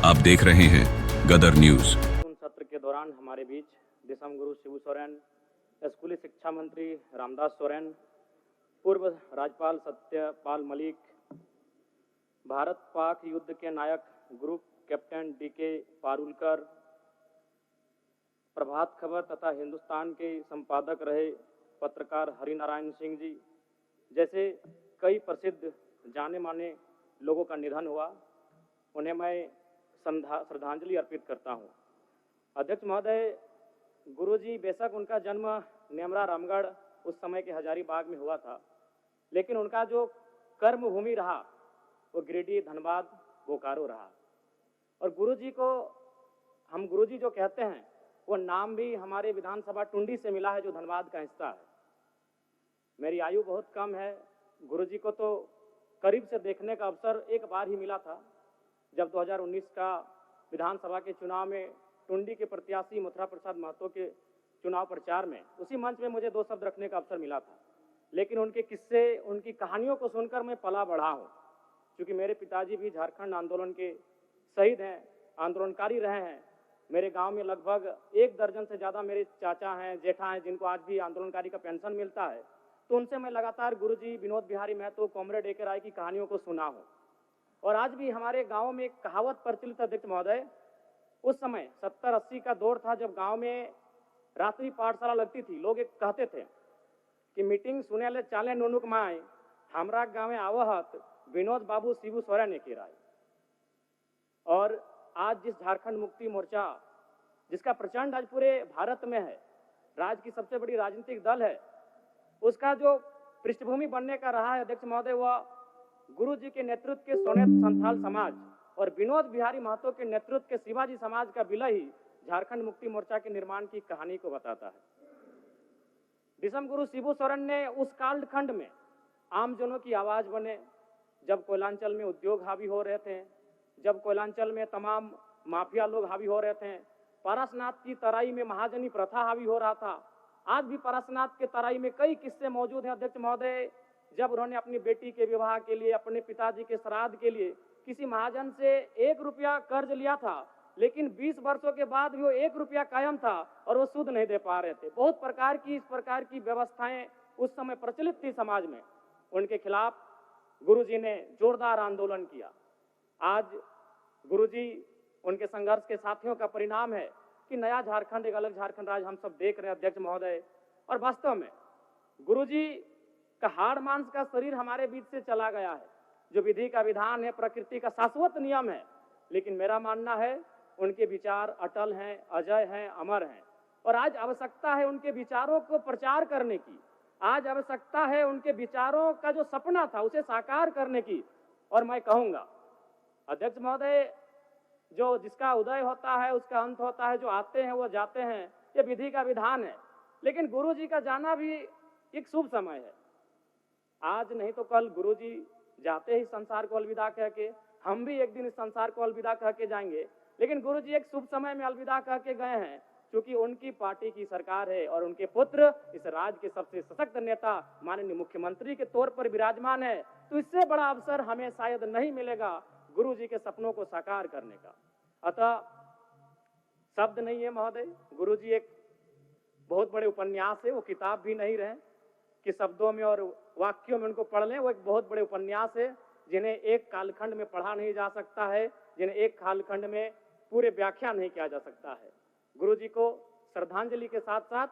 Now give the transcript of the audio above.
आप देख रहे हैं गदर न्यूज। सत्र के दौरान हमारे बीच दिसम गुरु शिबू सोरेन, स्कूली शिक्षा मंत्री रामदास सोरेन, पूर्व राज्यपाल सत्यपाल मलिक, भारत पाक युद्ध के नायक group captain DK Parulkar, Prabhat Khabar तथा हिंदुस्तान के संपादक रहे पत्रकार हरिनारायण सिंह जी जैसे कई प्रसिद्ध जाने माने लोगों का निधन हुआ, उन्हें मैं श्रद्धांजलि अर्पित करता हूं। अध्यक्ष महोदय, गुरुजी बेशक उनका जन्म नेमरा रामगढ़ उस समय के हजारीबाग में हुआ था, लेकिन उनका जो कर्म भूमि रहा वो गिरिडीह, धनबाद, बोकारो रहा। और गुरुजी को हम गुरुजी जो कहते हैं वो नाम भी हमारे विधानसभा टुंडी से मिला है, जो धनबाद का हिस्सा है। मेरी आयु बहुत कम है, गुरुजी को तो करीब से देखने का अवसर एक बार ही मिला था, जब 2019 का विधानसभा के चुनाव में टुंडी के प्रत्याशी मथुरा प्रसाद महतो के चुनाव प्रचार में उसी मंच में मुझे 2 शब्द रखने का अवसर मिला था। लेकिन उनके किस्से, उनकी कहानियों को सुनकर मैं पला बढ़ा हूँ, क्योंकि मेरे पिताजी भी झारखंड आंदोलन के शहीद हैं, आंदोलनकारी रहे हैं। मेरे गांव में लगभग 1 दर्जन से ज़्यादा मेरे चाचा हैं, जेठा हैं, जिनको आज भी आंदोलनकारी का पेंशन मिलता है। तो उनसे मैं लगातार गुरुजी विनोद बिहारी महतो, कॉमरेड ए के राय की कहानियों को सुना हूँ। और आज भी हमारे गांव में एक कहावत प्रचलित है अध्यक्ष महोदय, उस समय 70-80 का दौर था जब गांव में रात्रि पाठशाला लगती थी। लोग एक कहते थे कि मीटिंग सुने ले चाले नुनुक माए, हमरा गाँव में आवहत विनोद बाबू शिबू सोरेन के राय। और आज जिस झारखंड मुक्ति मोर्चा, जिसका प्रचंड आज पूरे भारत में है, राज्य की सबसे बड़ी राजनीतिक दल है, उसका जो पृष्ठभूमि बनने का रहा है अध्यक्ष महोदय, वह गुरु जी के नेतृत्व के सोनेत संथाल समाज और विनोद बिहारी महतो के नेतृत्व के शिवाजी समाज का विलय ही झारखंड मुक्ति मोर्चा के निर्माण की कहानी को बताता है। दिसम गुरु शिबू सोरेन ने उस कालखंड में आमजनों की आवाज बने, जब कोयलांचल में उद्योग हावी हो रहे थे, जब कोयलांचल में तमाम माफिया लोग हावी हो रहे थे, पारसनाथ की तराई में महाजनी प्रथा हावी हो रहा था। आज भी पारसनाथ के तराई में कई किस्से मौजूद हैं अध्यक्ष महोदय, जब उन्होंने अपनी बेटी के विवाह के लिए, अपने पिताजी के श्राद्ध के लिए किसी महाजन से 1 रुपया कर्ज लिया था, लेकिन 20 वर्षों के बाद भी वो 1 रुपया कायम था और वो सूद नहीं दे पा रहे थे। बहुत प्रकार की इस प्रकार की व्यवस्थाएं उस समय प्रचलित थी समाज में। उनके खिलाफ गुरुजी ने जोरदार आंदोलन किया। आज गुरुजी, उनके संघर्ष के साथियों का परिणाम है कि नया झारखंड, एक अलग झारखंड राज्य हम सब देख रहे हैं अध्यक्ष महोदय। और वास्तव में गुरुजी का हाड़ मांस का शरीर हमारे बीच से चला गया है, जो विधि का विधान है, प्रकृति का शाश्वत नियम है। लेकिन मेरा मानना है उनके विचार अटल हैं, अजय हैं, अमर हैं। और आज आवश्यकता है उनके विचारों को प्रचार करने की, आज आवश्यकता है उनके विचारों का जो सपना था उसे साकार करने की। और मैं कहूँगा अध्यक्ष महोदय, जो जिसका उदय होता है उसका अंत होता है, जो आते हैं वो जाते हैं, ये विधि का विधान है। लेकिन गुरु जी का जाना भी एक शुभ समय है। आज नहीं तो कल गुरुजी जाते ही संसार को अलविदा कह के, हम भी एक दिन इस संसार को अलविदा कह के जाएंगे। लेकिन गुरुजी एक शुभ समय में अलविदा कह के गए हैं, क्योंकि उनकी पार्टी की सरकार है और उनके पुत्र इस राज्य के सबसे सशक्त नेता माननीय मुख्यमंत्री के तौर पर विराजमान है। तो इससे बड़ा अवसर हमें शायद नहीं मिलेगा गुरुजी के सपनों को साकार करने का। अतः शब्द नहीं है महोदय, गुरुजी एक बहुत बड़े उपन्यास है, वो किताब भी नहीं रहे कि शब्दों में और वाक्यों में उनको पढ़ लें। वो एक बहुत बड़े उपन्यास है, जिन्हें एक कालखंड में पढ़ा नहीं जा सकता है, जिन्हें एक कालखंड में पूरे व्याख्या नहीं किया जा सकता है। गुरुजी को श्रद्धांजलि के साथ साथ